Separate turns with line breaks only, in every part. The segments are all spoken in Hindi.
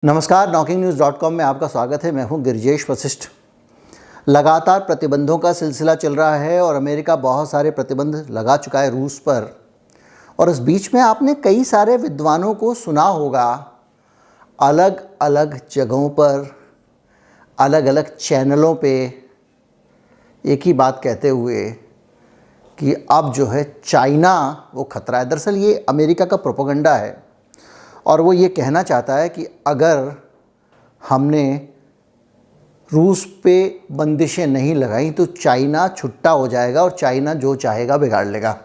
नमस्कार, NockingNews.com में आपका स्वागत है। मैं हूं गिरिजेश वशिष्ठ। लगातार प्रतिबंधों का सिलसिला चल रहा है और अमेरिका बहुत सारे प्रतिबंध लगा चुका है रूस पर। और इस बीच में आपने कई सारे विद्वानों को सुना होगा अलग अलग जगहों पर, अलग अलग चैनलों पे एक ही बात कहते हुए कि अब जो है चाइना वो खतरा है। दरअसल ये अमेरिका का प्रोपेगेंडा है और वो ये कहना चाहता है कि अगर हमने रूस पे बंदिशें नहीं लगाई तो चाइना छुट्टा हो जाएगा और चाइना जो चाहेगा बिगाड़ लेगा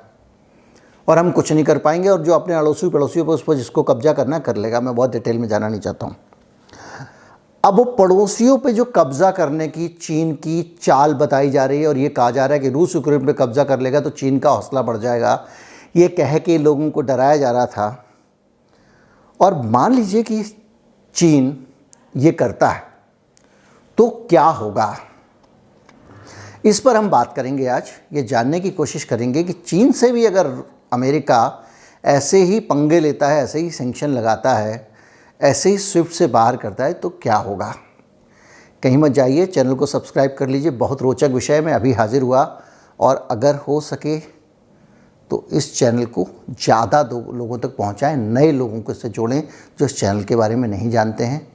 और हम कुछ नहीं कर पाएंगे, और जो अपने अड़ोसी पड़ोसियों पर उस पर जिसको कब्जा करना कर लेगा। मैं बहुत डिटेल में जाना नहीं चाहता हूँ। अब वो पड़ोसियों पे जो कब्जा करने की चीन की चाल बताई जा रही है और ये कहा जा रहा है कि रूस यूक्रेन पे कब्जा कर लेगा तो चीन का हौसला बढ़ जाएगा, ये कह के लोगों को डराया जा रहा था। और मान लीजिए कि चीन ये करता है तो क्या होगा, इस पर हम बात करेंगे आज। ये जानने की कोशिश करेंगे कि चीन से भी अगर अमेरिका ऐसे ही पंगे लेता है, ऐसे ही सैंक्शन लगाता है, ऐसे ही स्विफ्ट से बाहर करता है तो क्या होगा। कहीं मत जाइए, चैनल को सब्सक्राइब कर लीजिए। बहुत रोचक विषय में अभी हाजिर हुआ और अगर हो सके तो इस चैनल को ज़्यादा लोगों तक पहुंचाएं, नए लोगों को इससे जोड़ें जो इस चैनल के बारे में नहीं जानते हैं।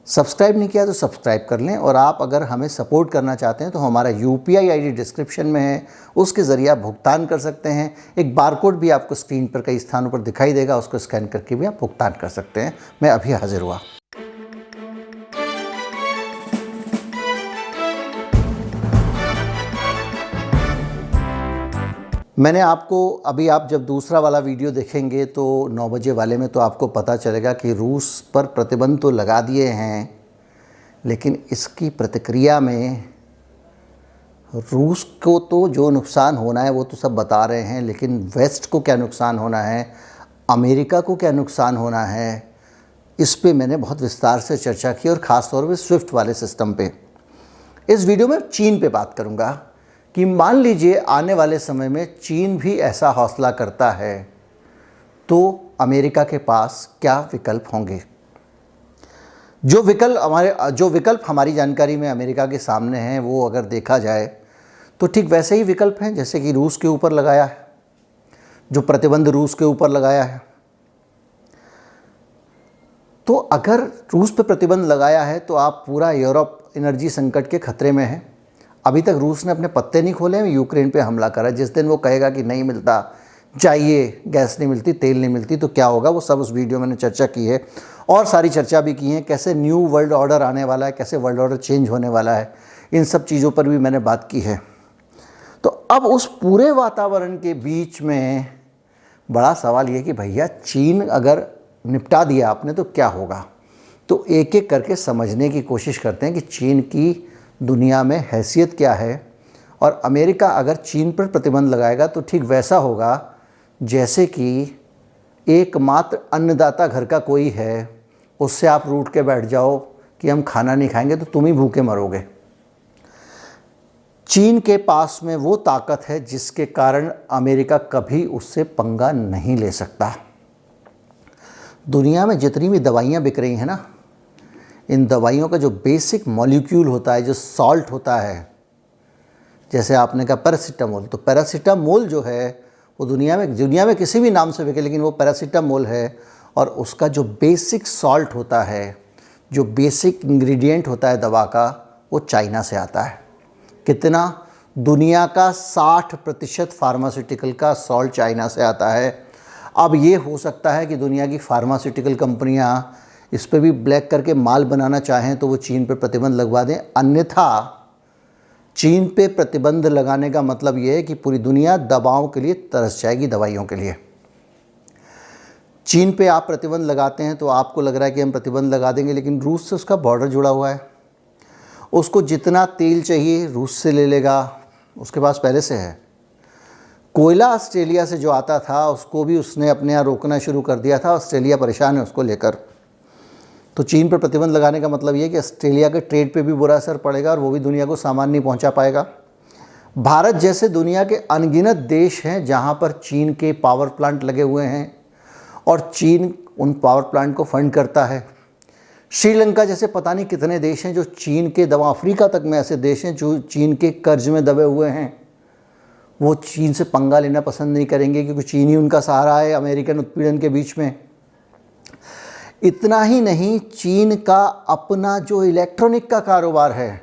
सब्सक्राइब नहीं किया तो सब्सक्राइब कर लें, और आप अगर हमें सपोर्ट करना चाहते हैं तो हमारा UPI ID डिस्क्रिप्शन में है, उसके ज़रिए आप भुगतान कर सकते हैं। एक बारकोड भी आपको स्क्रीन पर कई स्थानों पर दिखाई देगा, उसको स्कैन करके भी आप भुगतान कर सकते हैं। मैं अभी हाजिर हुआ। मैंने आपको अभी, आप जब दूसरा वाला वीडियो देखेंगे तो 9 बजे वाले में, तो आपको पता चलेगा कि रूस पर प्रतिबंध तो लगा दिए हैं, लेकिन इसकी प्रतिक्रिया में रूस को तो जो नुकसान होना है वो तो सब बता रहे हैं, लेकिन वेस्ट को क्या नुकसान होना है, अमेरिका को क्या नुकसान होना है, इस पे मैंने बहुत विस्तार से चर्चा की, और ख़ास तौर पे स्विफ्ट वाले सिस्टम पे। इस वीडियो में चीन पे बात करूँगा कि मान लीजिए आने वाले समय में चीन भी ऐसा हौसला करता है तो अमेरिका के पास क्या विकल्प होंगे। जो विकल्प हमारी जानकारी में अमेरिका के सामने हैं वो अगर देखा जाए तो ठीक वैसे ही विकल्प हैं जैसे कि रूस के ऊपर लगाया है, जो प्रतिबंध रूस के ऊपर लगाया है। तो अगर रूस पे प्रतिबंध लगाया है तो आप पूरा यूरोप एनर्जी संकट के खतरे में है। अभी तक रूस ने अपने पत्ते नहीं खोले, यूक्रेन पे हमला करा। जिस दिन वो कहेगा कि नहीं मिलता, चाहिए, गैस नहीं मिलती, तेल नहीं मिलती, तो क्या होगा, वो सब उस वीडियो में मैंने चर्चा की है। और सारी चर्चा भी की है, कैसे न्यू वर्ल्ड ऑर्डर आने वाला है, कैसे वर्ल्ड ऑर्डर चेंज होने वाला है, इन सब चीज़ों पर भी मैंने बात की है। तो अब उस पूरे वातावरण के बीच में बड़ा सवाल ये कि भैया चीन अगर निपटा दिया आपने तो क्या होगा। तो एक एक करके समझने की कोशिश करते हैं कि चीन की दुनिया में हैसियत क्या है, और अमेरिका अगर चीन पर प्रतिबंध लगाएगा तो ठीक वैसा होगा जैसे कि एकमात्र अन्नदाता घर का कोई है, उससे आप रूठ के बैठ जाओ कि हम खाना नहीं खाएंगे तो तुम ही भूखे मरोगे। चीन के पास में वो ताकत है जिसके कारण अमेरिका कभी उससे पंगा नहीं ले सकता। दुनिया में जितनी भी दवाइयाँ बिक रही हैं ना, इन दवाइयों का जो बेसिक मॉलिक्यूल होता है, जो सॉल्ट होता है, जैसे आपने कहा पैरासीटामोल, तो पैरासीटामोल जो है वो दुनिया में किसी भी नाम से बिके, लेकिन वो पैरासीटामोल है। और उसका जो बेसिक सॉल्ट होता है, जो बेसिक इंग्रेडिएंट होता है दवा का, वो चाइना से आता है। कितना? दुनिया का 60% फार्मास्यूटिकल का सॉल्ट चाइना से आता है। अब ये हो सकता है कि दुनिया की फार्मास्यूटिकल कंपनियाँ इस पे भी ब्लैक करके माल बनाना चाहें तो वो चीन पे प्रतिबंध लगवा दें, अन्यथा चीन पे प्रतिबंध लगाने का मतलब ये है कि पूरी दुनिया दवाओं के लिए तरस जाएगी, दवाइयों के लिए। चीन पे आप प्रतिबंध लगाते हैं तो आपको लग रहा है कि हम प्रतिबंध लगा देंगे, लेकिन रूस से उसका बॉर्डर जुड़ा हुआ है। उसको जितना तेल चाहिए रूस से ले लेगा, उसके पास पहले से है। कोयला ऑस्ट्रेलिया से जो आता था उसको भी उसने अपने यहाँ रोकना शुरू कर दिया था। ऑस्ट्रेलिया परेशान है उसको लेकर। तो चीन पर प्रतिबंध लगाने का मतलब ये है कि ऑस्ट्रेलिया के ट्रेड पे भी बुरा असर पड़ेगा और वो भी दुनिया को सामान नहीं पहुंचा पाएगा। भारत जैसे दुनिया के अनगिनत देश हैं जहां पर चीन के पावर प्लांट लगे हुए हैं और चीन उन पावर प्लांट को फंड करता है। श्रीलंका जैसे पता नहीं कितने देश हैं जो चीन के दवा, अफ्रीका तक में ऐसे देश हैं जो चीन के कर्ज में दबे हुए हैं। वो चीन से पंगा लेना पसंद नहीं करेंगे क्योंकि चीन ही उनका सहारा है अमेरिकन उत्पीड़न के बीच में। इतना ही नहीं, चीन का अपना जो इलेक्ट्रॉनिक का कारोबार है,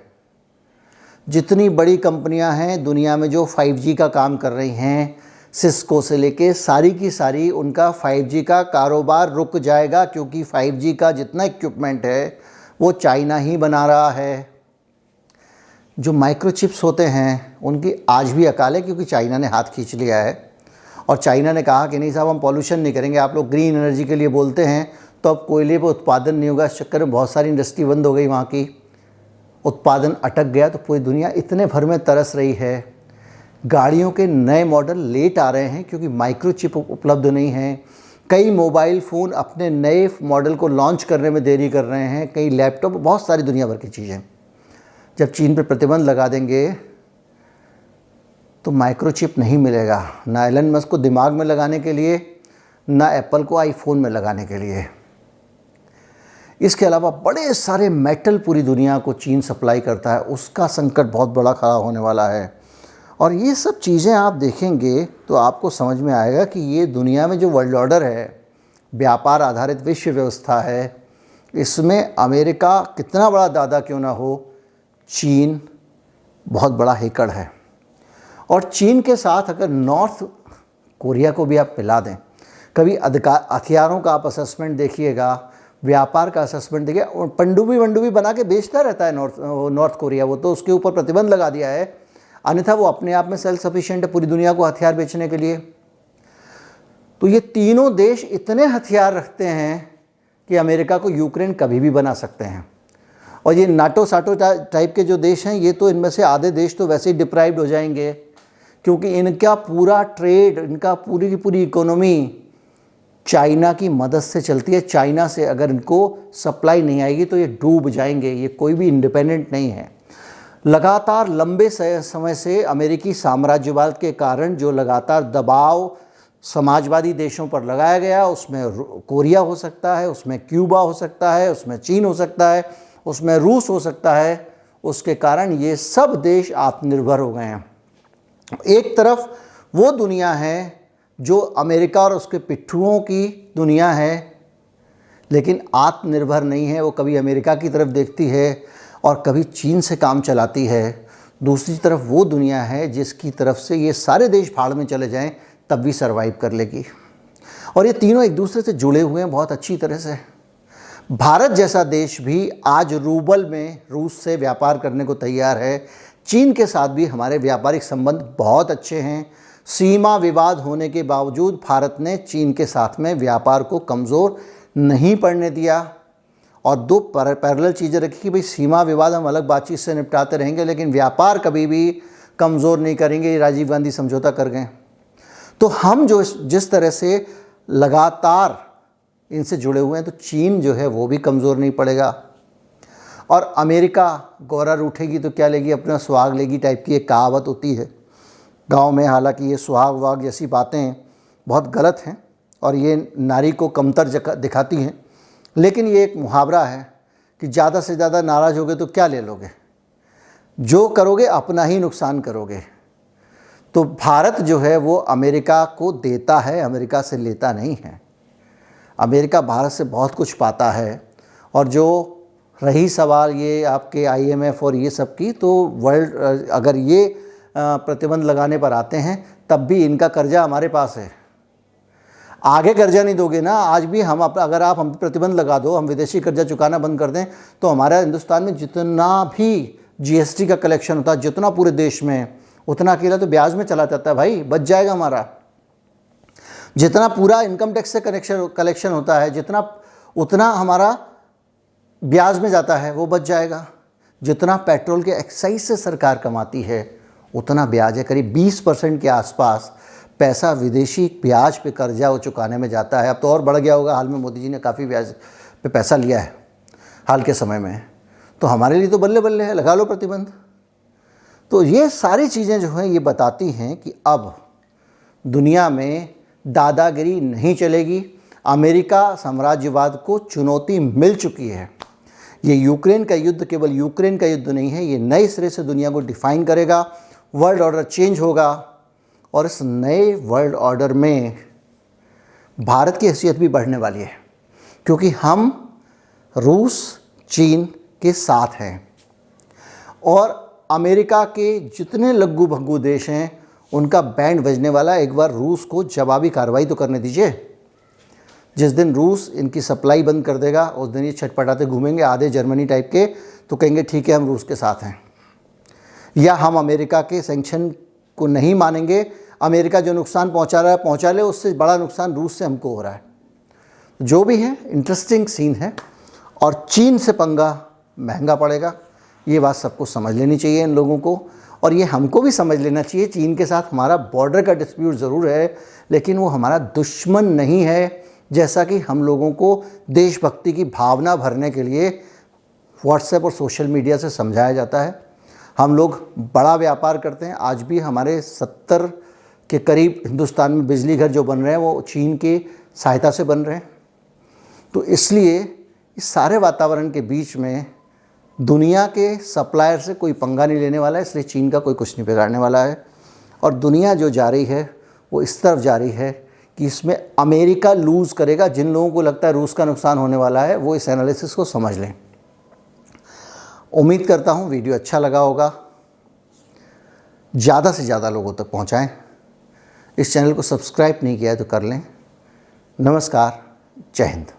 जितनी बड़ी कंपनियां हैं दुनिया में जो 5G का काम कर रही हैं, सिस्को से लेके सारी की सारी, उनका 5G का कारोबार रुक जाएगा क्योंकि 5G का जितना इक्विपमेंट है वो चाइना ही बना रहा है। जो माइक्रोचिप्स होते हैं उनकी आज भी अकाल है क्योंकि चाइना ने हाथ खींच लिया है और चाइना ने कहा कि नहीं साहब हम पॉल्यूशन नहीं करेंगे, आप लोग ग्रीन एनर्जी के लिए बोलते हैं तो अब कोयले पर उत्पादन नहीं होगा। इस चक्कर में बहुत सारी इंडस्ट्री बंद हो गई, वहाँ की उत्पादन अटक गया। तो पूरी दुनिया इतने भर में तरस रही है। गाड़ियों के नए मॉडल लेट आ रहे हैं क्योंकि माइक्रोचिप उपलब्ध नहीं है। कई मोबाइल फ़ोन अपने नए मॉडल को लॉन्च करने में देरी कर रहे हैं, कई लैपटॉप, बहुत सारी दुनिया भर की चीज़ें। जब चीन पर प्रतिबंध लगा देंगे तो माइक्रोचिप नहीं मिलेगा, ना एलन मस्क को दिमाग में लगाने के लिए, ना एप्पल को आईफोन में लगाने के लिए। इसके अलावा बड़े सारे मेटल पूरी दुनिया को चीन सप्लाई करता है, उसका संकट बहुत बड़ा खड़ा होने वाला है। और ये सब चीज़ें आप देखेंगे तो आपको समझ में आएगा कि ये दुनिया में जो वर्ल्ड ऑर्डर है, व्यापार आधारित विश्व व्यवस्था है, इसमें अमेरिका कितना बड़ा दादा क्यों ना हो, चीन बहुत बड़ा हेकड़ है। और चीन के साथ अगर नॉर्थ कोरिया को भी आप मिला दें, कभी हथियारों का आप असेसमेंट देखिएगा, व्यापार का असेसमेंट देखिए, और पनडुब्बी बना के बेचता रहता है नॉर्थ कोरिया। वो तो उसके ऊपर प्रतिबंध लगा दिया है, अन्यथा वो अपने आप में सेल्फ सफिशिएंट है पूरी दुनिया को हथियार बेचने के लिए। तो ये तीनों देश इतने हथियार रखते हैं कि अमेरिका को यूक्रेन कभी भी बना सकते हैं। और ये नाटो साटो टाइप के जो देश हैं, ये तो इनमें से आधे देश तो वैसे ही डिप्राइव्ड हो जाएंगे क्योंकि इनका पूरा ट्रेड, इनका पूरी की पूरी इकोनॉमी चाइना की मदद से चलती है। चाइना से अगर इनको सप्लाई नहीं आएगी तो ये डूब जाएंगे, ये कोई भी इंडिपेंडेंट नहीं है। लगातार लंबे समय से अमेरिकी साम्राज्यवाद के कारण जो लगातार दबाव समाजवादी देशों पर लगाया गया, उसमें कोरिया हो सकता है, उसमें क्यूबा हो सकता है, उसमें चीन हो सकता है, उसमें रूस हो सकता है, उसके कारण ये सब देश आत्मनिर्भर हो गए हैं। एक तरफ वो दुनिया है जो अमेरिका और उसके पिट्ठुओं की दुनिया है, लेकिन आत्मनिर्भर नहीं है। वो कभी अमेरिका की तरफ देखती है और कभी चीन से काम चलाती है। दूसरी तरफ वो दुनिया है जिसकी तरफ से ये सारे देश भाड़ में चले जाएं तब भी सर्वाइव कर लेगी। और ये तीनों एक दूसरे से जुड़े हुए हैं बहुत अच्छी तरह से। भारत जैसा देश भी आज रूबल में रूस से व्यापार करने को तैयार है। चीन के साथ भी हमारे व्यापारिक संबंध बहुत अच्छे हैं। सीमा विवाद होने के बावजूद भारत ने चीन के साथ में व्यापार को कमज़ोर नहीं पड़ने दिया। और दो पैरेलल चीज़ें रखी कि भाई सीमा विवाद हम अलग बातचीत से निपटाते रहेंगे, लेकिन व्यापार कभी भी कमज़ोर नहीं करेंगे। ये राजीव गांधी समझौता कर गए। तो हम जो जिस तरह से लगातार इनसे जुड़े हुए हैं, तो चीन जो है वो भी कमज़ोर नहीं पड़ेगा। और अमेरिका गोरा रूठेगी तो क्या लेगी, अपना सुहाग लेगी टाइप की एक कहावत होती है गांव में। हालांकि ये सुहाग वाग जैसी बातें बहुत गलत हैं और ये नारी को कमतर दिखाती हैं, लेकिन ये एक मुहावरा है कि ज़्यादा से ज़्यादा नाराज़ होगे तो क्या ले लोगे, जो करोगे अपना ही नुकसान करोगे। तो भारत जो है वो अमेरिका को देता है, अमेरिका से लेता नहीं है। अमेरिका भारत से बहुत कुछ पाता है। और जो रही सवाल ये आपके IMF और ये सब की, तो वर्ल्ड अगर ये प्रतिबंध लगाने पर आते हैं तब भी इनका कर्जा हमारे पास है। आगे कर्जा नहीं दोगे ना, आज भी हम अगर आप हम प्रतिबंध लगा दो, हम विदेशी कर्जा चुकाना बंद कर दें, तो हमारा हिंदुस्तान में जितना भी GST का कलेक्शन होता है, जितना पूरे देश में, उतना अकेला तो ब्याज में चला जाता है भाई, बच जाएगा हमारा। जितना पूरा इनकम टैक्स से कलेक्शन होता है, उतना हमारा ब्याज में जाता है, वो बच जाएगा। जितना पेट्रोल के एक्साइज से सरकार कमाती है उतना ब्याज है। करीब 20% के आसपास पैसा विदेशी ब्याज पे कर्जा वो चुकाने में जाता है। अब तो और बढ़ गया होगा, हाल में मोदी जी ने काफ़ी ब्याज पे पैसा लिया है हाल के समय में। तो हमारे लिए तो बल्ले बल्ले है, लगा लो प्रतिबंध। तो ये सारी चीज़ें जो हैं ये बताती हैं कि अब दुनिया में दादागिरी नहीं चलेगी। अमेरिका साम्राज्यवाद को चुनौती मिल चुकी है। ये यूक्रेन का युद्ध केवल यूक्रेन का युद्ध नहीं है, ये नए सिरे से दुनिया को डिफाइन करेगा, वर्ल्ड ऑर्डर चेंज होगा और इस नए वर्ल्ड ऑर्डर में भारत की हैसियत भी बढ़ने वाली है, क्योंकि हम रूस चीन के साथ हैं और अमेरिका के जितने लग्गू भग्गू देश हैं उनका बैंड बजने वाला है। एक बार रूस को जवाबी कार्रवाई तो करने दीजिए। जिस दिन रूस इनकी सप्लाई बंद कर देगा उस दिन ये छटपटाते घूमेंगे आधे जर्मनी टाइप के, तो कहेंगे ठीक है हम रूस के साथ हैं, या हम अमेरिका के सैंक्शन को नहीं मानेंगे, अमेरिका जो नुकसान पहुंचा रहा है पहुंचा ले, उससे बड़ा नुकसान रूस से हमको हो रहा है। जो भी है इंटरेस्टिंग सीन है और चीन से पंगा महंगा पड़ेगा, ये बात सबको समझ लेनी चाहिए इन लोगों को, और ये हमको भी समझ लेना चाहिए। चीन के साथ हमारा बॉर्डर का डिस्प्यूट ज़रूर है, लेकिन वो हमारा दुश्मन नहीं है, जैसा कि हम लोगों को देशभक्ति की भावना भरने के लिए व्हाट्सएप और सोशल मीडिया से समझाया जाता है। हम लोग बड़ा व्यापार करते हैं, आज भी हमारे 70 के करीब हिंदुस्तान में बिजली घर जो बन रहे हैं वो चीन की सहायता से बन रहे हैं। तो इसलिए इस सारे वातावरण के बीच में दुनिया के सप्लायर से कोई पंगा नहीं लेने वाला है, इसलिए चीन का कोई कुछ नहीं बिगाड़ने वाला है। और दुनिया जो जा रही है वो इस तरफ जा रही है कि इसमें अमेरिका लूज़ करेगा। जिन लोगों को लगता है रूस का नुकसान होने वाला है वो इस एनालिसिस को समझ लें। उम्मीद करता हूँ वीडियो अच्छा लगा होगा, ज़्यादा से ज़्यादा लोगों तक पहुँचाएँ। इस चैनल को सब्सक्राइब नहीं किया है तो कर लें। नमस्कार, जय हिंद।